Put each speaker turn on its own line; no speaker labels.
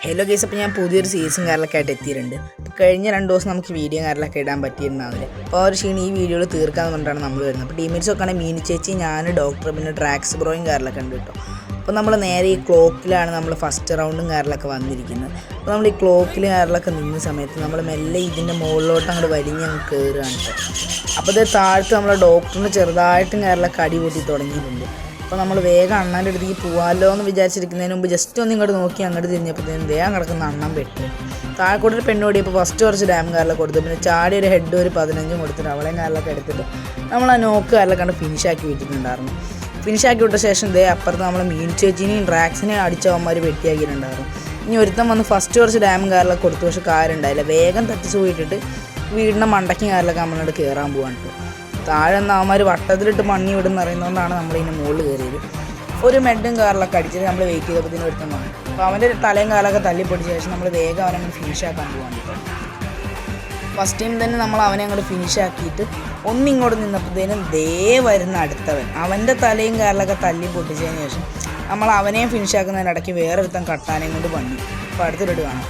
Hello guys, അപ്പോൾ ഞാൻ പുതിയൊരു സീസൺ കാര്യങ്ങളൊക്കെ ആയിട്ട് എത്തിയിട്ടുണ്ട്. അപ്പോൾ കഴിഞ്ഞ 2 ദിവസം നമുക്ക് വീഡിയോ കാര്യങ്ങളൊക്കെ ഇടാൻ പറ്റിയിട്ടുണ്ടാവില്ല. അപ്പോൾ ആ ഒരു ക്ഷീണം ഈ വീഡിയോയിൽ തീർക്കാമെന്ന് പറഞ്ഞിട്ടാണ് നമ്മൾ വരുന്നത്. അപ്പോൾ ടീമേറ്റ്സ് ഒക്കെ ആണെങ്കിൽ മീനി ചേച്ചി, ഞാൻ, ഡോക്ടർ, പിന്നെ ട്രാക്സ് ബ്രോയും കാര്യങ്ങളൊക്കെ ഉണ്ട് കേട്ടോ. അപ്പോൾ നമ്മൾ നേരെ ഈ ക്ലോക്കിലാണ് നമ്മൾ ഫസ്റ്റ് റൗണ്ടും കാര്യങ്ങളൊക്കെ വന്നിരിക്കുന്നത്. അപ്പോൾ നമ്മൾ ഈ ക്ലോക്കിൽ കാര്യങ്ങളൊക്കെ നിന്ന സമയത്ത് നമ്മൾ മെല്ലെ ഇതിൻ്റെ മുകളിലോട്ട് അങ്ങോട്ട് വലിഞ്ഞ് അങ്ങ് കയറുകയാണ് കേട്ടോ. അപ്പോൾ ഇത് താഴത്ത് നമ്മളെ ഡോക്ടറിന് ചെറുതായിട്ടും കാര്യങ്ങളൊക്കെ അടി പൊട്ടി തുടങ്ങിയിട്ടുണ്ട്. അപ്പോൾ നമ്മൾ വേഗം അണ്ണാൻ്റെ അടുത്തേക്ക് പോകാമല്ലോ എന്ന് വിചാരിച്ചിരിക്കുന്നതിന് മുമ്പ് ജസ്റ്റ് ഒന്ന് ഇങ്ങോട്ട് നോക്കി അങ്ങോട്ട് തിരിഞ്ഞപ്പോഴത്തേനും വേഗം കിടക്കുന്ന അണ്ണൻ പെട്ടു. താഴെക്കൂട്ടൊരു പെണ്ണോടി ഇപ്പോൾ ഫസ്റ്റ് കുറച്ച് ഡാം കാറിലൊക്കെ കൊടുത്തു, പിന്നെ ചാടി ഒരു ഹെഡ് ഒരു 15 കൊടുത്തിട്ട് അവളെയും കാറിലൊക്കെ എടുത്തിട്ട് നമ്മൾ ആ നോക്ക് കാറിലൊക്കെ കണ്ട് ഫിനിഷാക്കി വിട്ടിട്ടുണ്ടായിരുന്നു. ഫിനിഷാക്കി വിട്ട ശേഷം അപ്പുറത്ത് നമ്മൾ മീൻ ചേച്ചിനെയും ട്രാക്സിനെയും അടിച്ചവന്മാർ വെട്ടിയാക്കിയിട്ടുണ്ടായിരുന്നു. ഇനി ഒരുത്തം വന്ന് ഫസ്റ്റ് കുറച്ച് ഡാം കാറിലൊക്കെ കൊടുത്തു, പക്ഷേ കാറുണ്ടായില്ല. വേഗം തട്ടിച്ച് പോയിട്ടിട്ട് വീടിൻ്റെ മണ്ടയ്ക്കും കാറിലൊക്കെ നമ്മളോട് കയറാൻ പോകാൻ. താഴെ നിന്ന് അവന്മാർ വട്ടത്തിലിട്ട് മണ്ണി വിടുന്ന അറിയുന്നതുകൊണ്ടാണ് നമ്മളിതിൻ്റെ മുകളിൽ കയറിയത്. ഒരു മെഡും കാറിലൊക്കെ അടിച്ചിട്ട് നമ്മൾ വെയിറ്റ് ചെയ്തപ്പോൾ ഒരുത്തം വന്നു. അപ്പോൾ അവൻ്റെ തലയും കാലൊക്കെ തല്ലിപ്പൊടിച്ച ശേഷം നമ്മൾ വേഗം അവനെ അങ്ങോട്ട് ഫിനിഷാക്കാൻ പോകാൻ. ഫസ്റ്റ് ടൈം തന്നെ നമ്മൾ അവനെ അങ്ങോട്ട് ഫിനിഷാക്കിയിട്ട് ഒന്നിങ്ങോട്ട് നിന്നപ്പോഴത്തേനും വരുന്ന അടുത്തവൻ അവൻ്റെ തലയും കാറിലൊക്കെ തല്ലി പൊട്ടിച്ചതിന് ശേഷം നമ്മൾ അവനെയും ഫിനിഷാക്കുന്നതിനിടയ്ക്ക് വേറൊരുത്തം കട്ടാനെയും കൊണ്ട് പണി. അപ്പോൾ അടുത്തൊരു കാണാം.